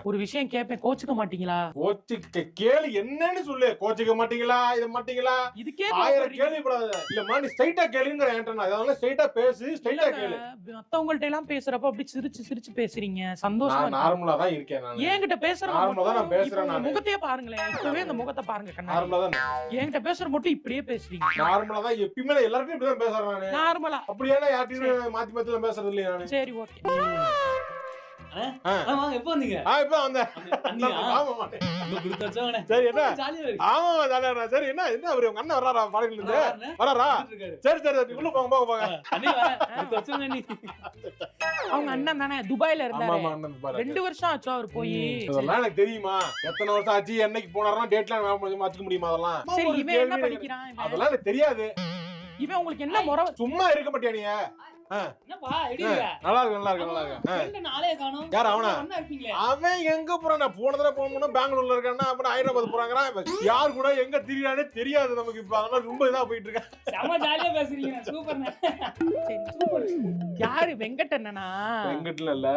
ஒரு விஷயம் கேட்பேன், கோச்சுக்க மாட்டீங்களா? கோச்சிக்க கேளு, என்னன்னு சொல்லு. கோச்சிக்க மாட்டீங்களா, இது மாட்டீங்களா, இதுக்கே 1000 கேள்விப்படாத. இல்லம்மா நீ ஸ்ட்ரைட்டா கேளுங்கற என்கிட்ட. நான் அதனால ஸ்ட்ரைட்டா பேசு, ஸ்ட்ரைட்டா கேளு. மத்தவங்கள்ட்ட எல்லாம் பேசுறப்ப அப்படி சிரிச்சு சிரிச்சு பேசுறீங்க. சந்தோஷமா நான் நார்மலா தான் இருக்கேன் நானு. என்கிட்ட பேசுறப்ப நார்மலா தான் நான் பேசுறேன் உங்க நானு. முகத்தையே பாருங்களேன். இப்பவே அந்த முகத்தை பாருங்க கண்ணாடி. நார்மலா தான். என்கிட்ட பேசுற மட்டும் இப்படியே பேசுறீங்க. நார்மலா தான் எப்பயுமே நான் எல்லார்ட்டயும் இப்படி தான் பேசுறேன் நானு. நார்மலா. அப்படியே நான் யார்ட்டயும் மாத்தி மாத்திலாம் பேசுறது இல்லையா நானு. சரி ஓகே. ஆமா எப்ப வந்தீங்க? இப்ப வந்தேன். ஆமா மாட்டேன். சரி என்ன? ஜாலியா இருக்கு. ஆமா ஜாலியா. சரி என்ன என்ன அவரு உங்க அண்ணன் வராரா பாடல இருந்து? வராரா? சரி சரி உள்ள போங்க போங்க போங்க. அண்ணி வர வச்சோங்க அண்ணி. அவங்க அண்ணன் தானே துபாயில இருந்தாரு. ஆமா அண்ணன் பாரு. 2 வருஷம் ஆச்சு அவர் போய். அதெல்லாம் எனக்கு தெரியுமா? எத்தனை வருஷம் ஆச்சு, என்னைக்கு போனாரா, டேட்லாம் ஞாபகம் வச்சுக்க முடியுமா அதெல்லாம்? சரி இவன் என்ன படிக்கிறான்? அதெல்லாம் எனக்கு தெரியாது. இவன் உங்களுக்கு என்ன முறை? சும்மா இருக்க மாட்டியா நீ? என்னப்பா எப்படி இருக்க? நல்லா இருக்கு நல்லா இருக்கு நல்லா இருக்கு. எங்க நாளே காணோம். யார் அவனா? அண்ணா இருக்கீங்களே. அவன் எங்க போறான்? நான் போன தடவை போகணும்னா பெங்களூர்ல இருக்கானா, அப்புறம் ஹைதராபாத் போறாங்கறான். யார் கூட எங்க திரியானே தெரியாது நமக்கு. இப்ப அதனால ரொம்ப இதா போயிட்டு இருக்கேன். செம ஜாலியா பேசுறீங்க. சூப்பர்ண்ணே. சரி சூப்பர். யாரு வெங்கட்டண்ணனா? வெங்கட்ல இல்ல.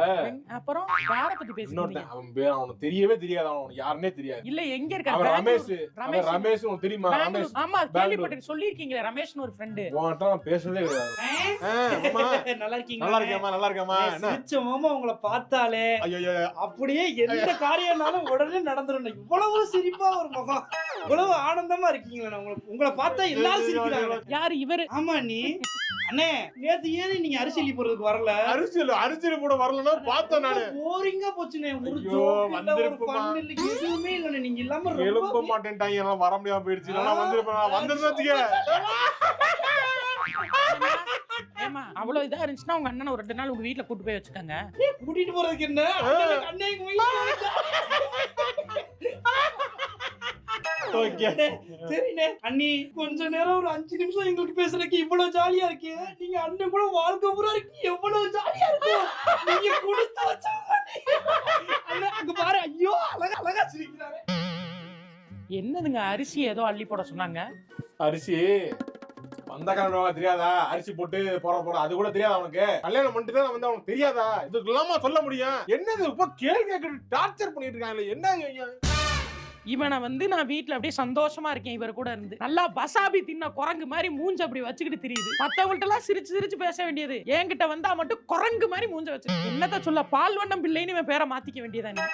அப்புறம் யார பத்தி பேசுறீங்க? இன்னொருத்தன் அவன் பேர் அவனுக்கு தெரியவே தெரியாது. அவனுக்கு யாருனே தெரியாது. இல்ல எங்க இருக்காரு? அவன் ரமேஷ். அவன் ரமேஷ் உனக்கு தெரியுமா? ரமேஷ். ஆமா கேள்விப்பட்டேன், சொல்லிருக்கீங்களே ரமேஷ்னு ஒரு ஃப்ரெண்ட். உன்கிட்ட நான் பேசுறதே கிடையாது. நல்லா இருக்கீங்க. நல்லா இருக்கேம்மா நல்லா இருக்கேம்மா. என்ன சிரிச்ச மாமா உங்களை பார்த்தாலே ஐயோ அப்படியே எந்த காரியம்னாலும் உடனே நடந்துரும். இவ்வளவு சிரிப்பா ஒரு முகம், இவ்வளவு ஆனந்தமா இருக்கீங்களா? உங்களை பார்த்தா எல்லாரும் சிரிக்கிறாங்க. யாரு இவரு? ஆமா நீ அண்ணே நேத்து ஏன் நீங்க அரிசி போறதுக்கு வரல? அரிசியில கூட வரலன்னா பார்த்தேன் நானு. போரிங்கா போச்சுனே. ஒரு ஐயோ, ஜோக் இல்ல, ஒரு வந்திருப்பமா. ஃபன் இல்ல, எதுவுமே இல்ல. நீங்க இல்லாம எழுப்ப ரொம்ப மாட்டேன்ட்டாங்க. எல்லாம் வர முடியாம போயிடுச்சு. நான் வந்திருந்ததுக்கு ஏமா அவ்வளவு இதா இருந்துச்சுன்னா உங்க அண்ணனை ஒரு 2 நாள் உங்க வீட்ல கூட்டி போய் வச்சுக்கோங்க. கூட்டிட்டு போறதுக்கு என்ன? அண்ணே ஓகே சரிண்ணே. அண்ணி கொஞ்ச நேரம் ஒரு 5 நிமிஷம் எங்களுக்கு பேசுறதுக்கு இவ்வளவு ஜாலியா இருக்கு. நீங்க அண்ணன் கூட வாழ்க்கை பூரா இருக்கு எவ்வளவு ஜாலியா இருக்கு. நீங்க கொடுத்து வச்சவங்க அண்ணே. அங்க பாரு, ஐயோ அழகா அழகா சிரிக்கிறாரு. என்னதுங்க அரிசி ஏதோ அள்ளி போட சொன்னாங்க? அரிசி வந்த காரணம் தெரியாதா? அரிசி போட்டு போற அது கூட தெரியாதா அவனுக்கு? கல்யாணம் பண்ணிட்டு தான் வந்து அவனுக்கு தெரியாதா? இதுக்கு இல்லாம சொல்ல முடியும்? என்னது இப்ப கேள்வி கேட்க டார்ச்சர் பண்ணிட்டு இருக்காங்க. என்ன இவனை வந்து நான் வீட்டுல அப்படியே சந்தோஷமா இருக்கேன் இவர் கூட இருந்து. நல்லா பசாபி தின்ன குரங்கு மாதிரி மூஞ்ச அப்படி வச்சுக்கிட்டு தெரியுது. மத்தவங்கள்ட்ட எல்லாம் சிரிச்சு சிரிச்சு பேச வேண்டியது, என்கிட்ட வந்தா மட்டும் குரங்கு மாதிரி மூஞ்ச வச்சு என்னத்த சொல்ல, பால்வண்ணம் பிள்ளைன்னு இவன் பேரை மாத்திக்க வேண்டியதானே.